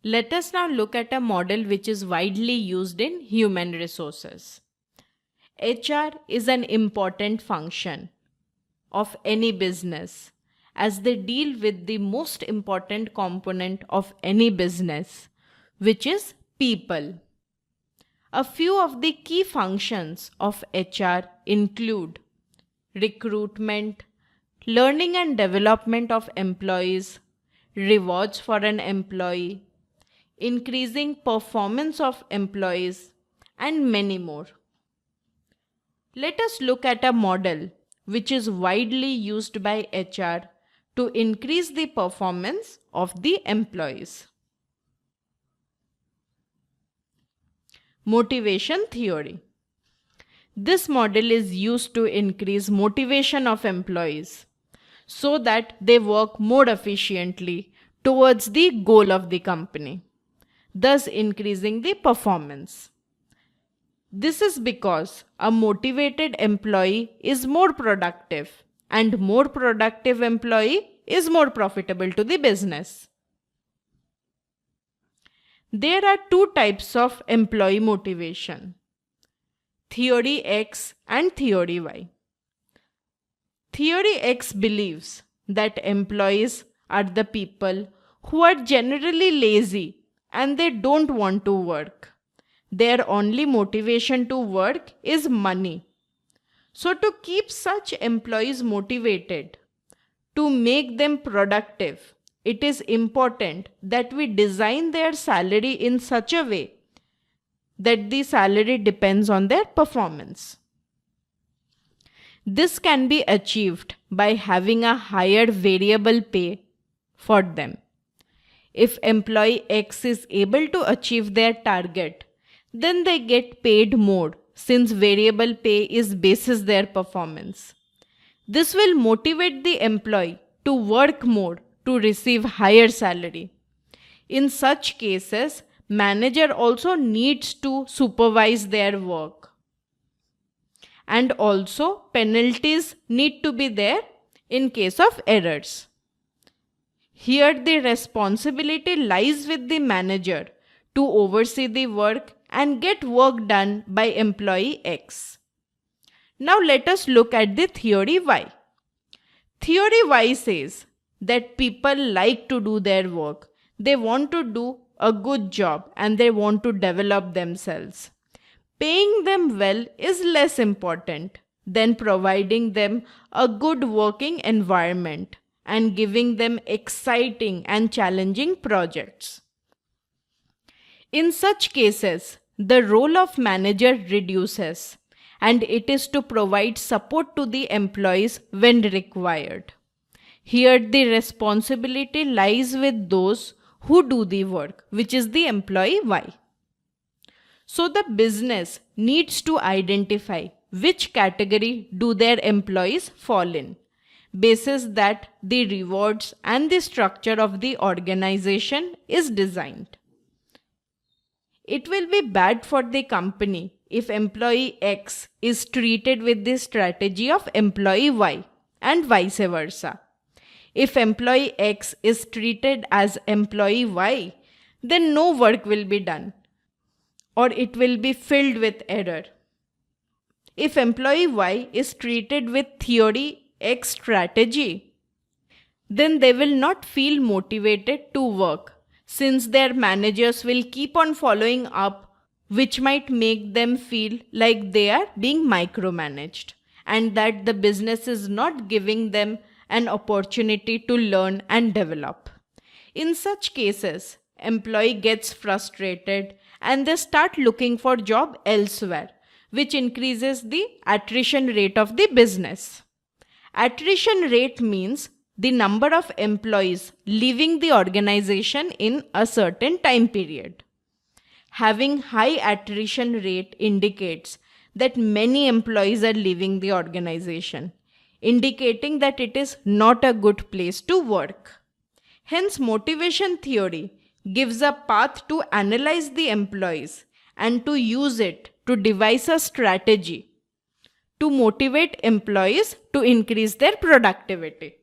Let us now look at a model which is widely used in human resources. HR is an important function of any business as they deal with the most important component of any business, which is people. A few of the key functions of HR include recruitment, learning and development of employees, rewards for an employee, increasing performance of employees, and many more. Let us look at a model which is widely used by HR to increase the performance of the employees. Motivation theory. This model is used to increase motivation of employees so that they work more efficiently towards the goal of the company, thus increasing the performance. This is because a motivated employee is more productive, and more productive employee is more profitable to the business. There are two types of employee motivation: Theory X and Theory Y. Theory X believes that employees are the people who are generally lazy and they don't want to work. Their only motivation to work is money. So, to keep such employees motivated, to make them productive, it is important that we design their salary in such a way that the salary depends on their performance. This can be achieved by having a higher variable pay for them. If employee X is able to achieve their target, then they get paid more since variable pay is basis their performance. This will motivate the employee to work more to receive higher salary. In such cases, manager also needs to supervise their work. And also penalties need to be there in case of errors. Here the responsibility lies with the manager to oversee the work and get work done by employee X. Now let us look at the theory Y. Theory Y says that people like to do their work. They want to do a good job and they want to develop themselves. Paying them well is less important than providing them a good working environment and giving them exciting and challenging projects. In such cases, the role of manager reduces, and it is to provide support to the employees when required. Here the responsibility lies with those who do the work, which is the employee Y. So the business needs to identify which category do their employees fall in, basis that the rewards and the structure of the organization is designed. It will be bad for the company if employee X is treated with the strategy of employee Y and vice versa. If employee X is treated as employee Y, then no work will be done or it will be filled with error. If employee Y is treated with theory X strategy, then they will not feel motivated to work since their managers will keep on following up, which might make them feel like they are being micromanaged and that the business is not giving them an opportunity to learn and develop. In such cases, employee gets frustrated and they start looking for job elsewhere, which increases the attrition rate of the business. Attrition rate means the number of employees leaving the organization in a certain time period. Having high attrition rate indicates that many employees are leaving the organization, indicating that it is not a good place to work. Hence, motivation theory gives a path to analyze the employees and to use it to devise a strategy to motivate employees to increase their productivity.